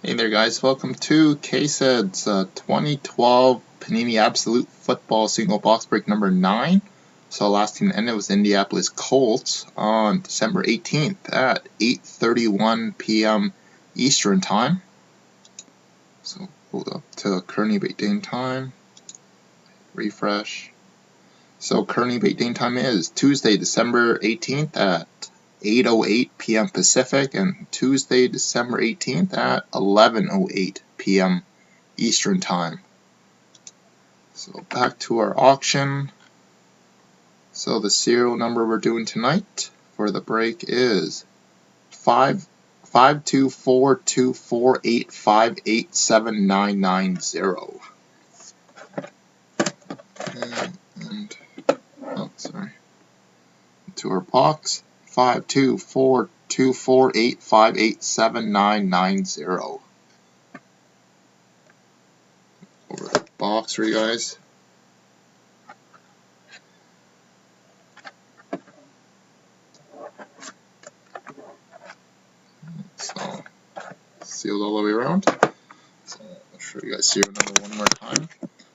Hey there guys, welcome to KSED's 2012 Panini Absolute Football Single Box Break number 9. So last team ended was Indianapolis Colts on December 18th at 8:31 p.m. Eastern Time. So hold up to Kearney Bait Dane time. Refresh. So Kearney Bait Dane time is Tuesday, December 18th at 8:08 p.m. Pacific, and Tuesday, December 18th at 11:08 p.m. Eastern Time. So back to our auction. So the serial number we're doing tonight for the break is 5242485879990. And oh, sorry. To our box. 5242485879990. Over the box for you guys. So sealed all the way around. So I'll show you guys serial number one more time.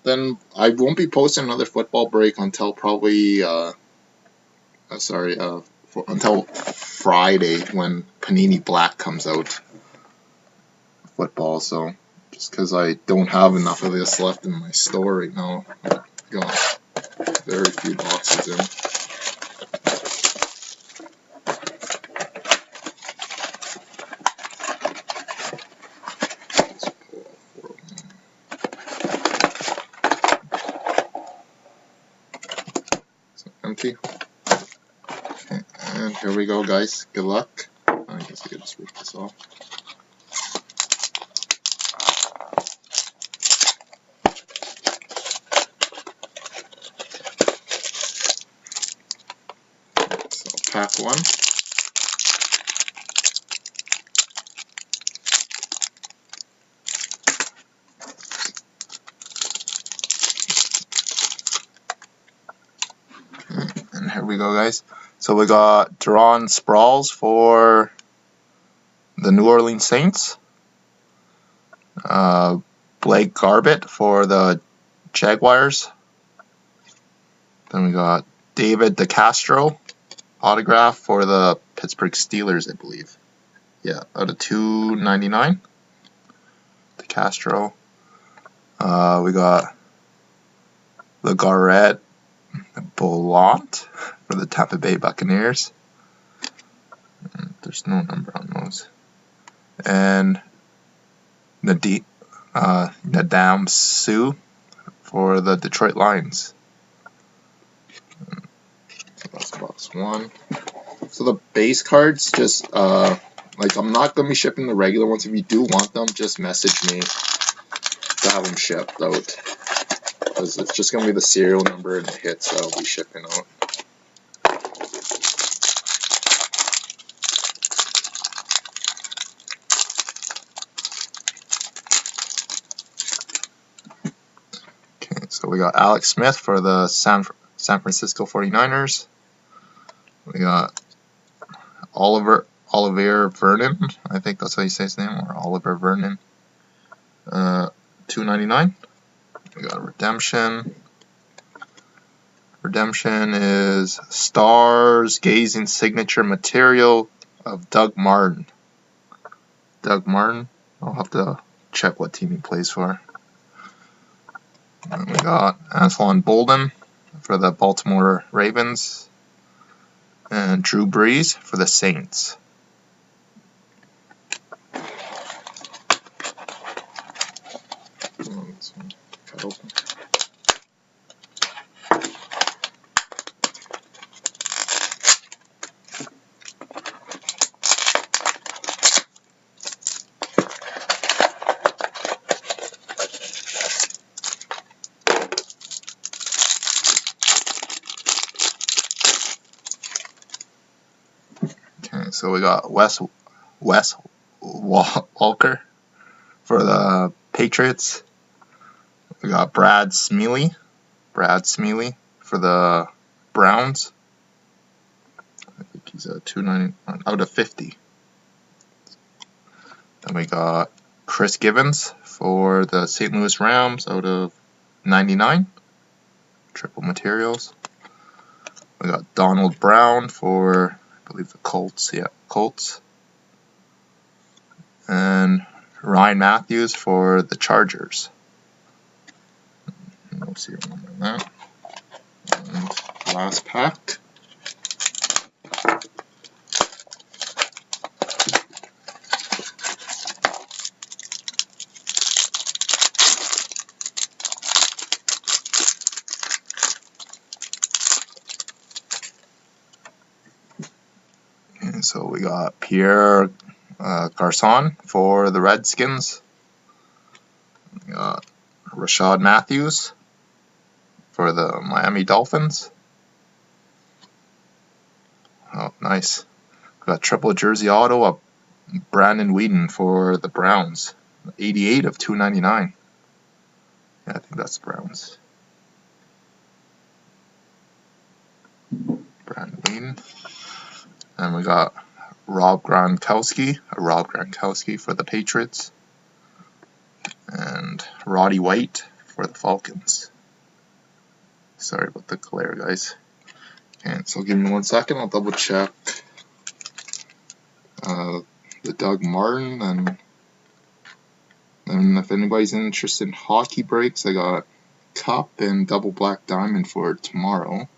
Then I won't be posting another football break until probably until Friday when Panini Black comes out. Football, so just because I don't have enough of this left in my store right now, I've got very few boxes in. So empty. Okay, and here we go, guys. Good luck. I guess I could just rip this off. So pack one. And here we go, guys. So we got Deron Sproles for the New Orleans Saints. Blake Garbett for the Jaguars. Then we got David DeCastro autograph for the Pittsburgh Steelers, I believe. Yeah, out of 299. DeCastro. We got LeGarrette Blount for the Tampa Bay Buccaneers. There's no number on those. And Nadam Sue for the Detroit Lions. So that's box one. So the base cards, just like I'm not gonna be shipping the regular ones. If you do want them, just message me to have them shipped out, because it's just gonna be the serial number and the hits that I'll be shipping out. Okay, so we got Alex Smith for the San Francisco 49ers. We got Oliver Vernon, I think that's how you say his name, or Oliver Vernon. $2.99. We got Redemption. Redemption is Stars Gazing Signature Material of Doug Martin. Doug Martin. I'll have to check what team he plays for. And we got Antoine Bolden for the Baltimore Ravens. And Drew Brees for the Saints. Cut open. Okay, so we got Wes Walker for the Patriots. We got Brad Smeely for the Browns. I think he's a 299 out of 50. Then we got Chris Givens for the St. Louis Rams out of 99. Triple materials. We got Donald Brown for, I believe, the Colts. Yeah, Colts. And Ryan Matthews for the Chargers. No serial number on that. And last pack. And so we got Pierre Garcon for the Redskins. We got Rashad Matthews for the Miami Dolphins. Oh, nice. We got triple jersey auto of Brandon Whedon for the Browns. 88 of 299. Yeah, I think that's the Browns. Brandon Whedon. And we got Rob Gronkowski for the Patriots. And Roddy White for the Falcons. Sorry about the glare, guys. Okay, so give me 1 second, I'll double check the Doug Martin, and if anybody's interested in hockey breaks, I got Cup and Double Black Diamond for tomorrow.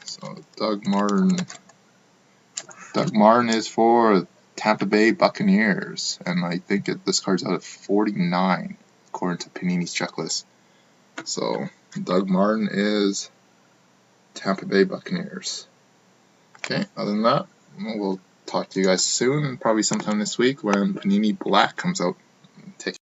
So Doug Martin is for Tampa Bay Buccaneers, and I think this card's out of 49 according to Panini's checklist. So Doug Martin is Tampa Bay Buccaneers. Okay, other than that, we'll talk to you guys soon, and probably sometime this week when Panini Black comes out. Take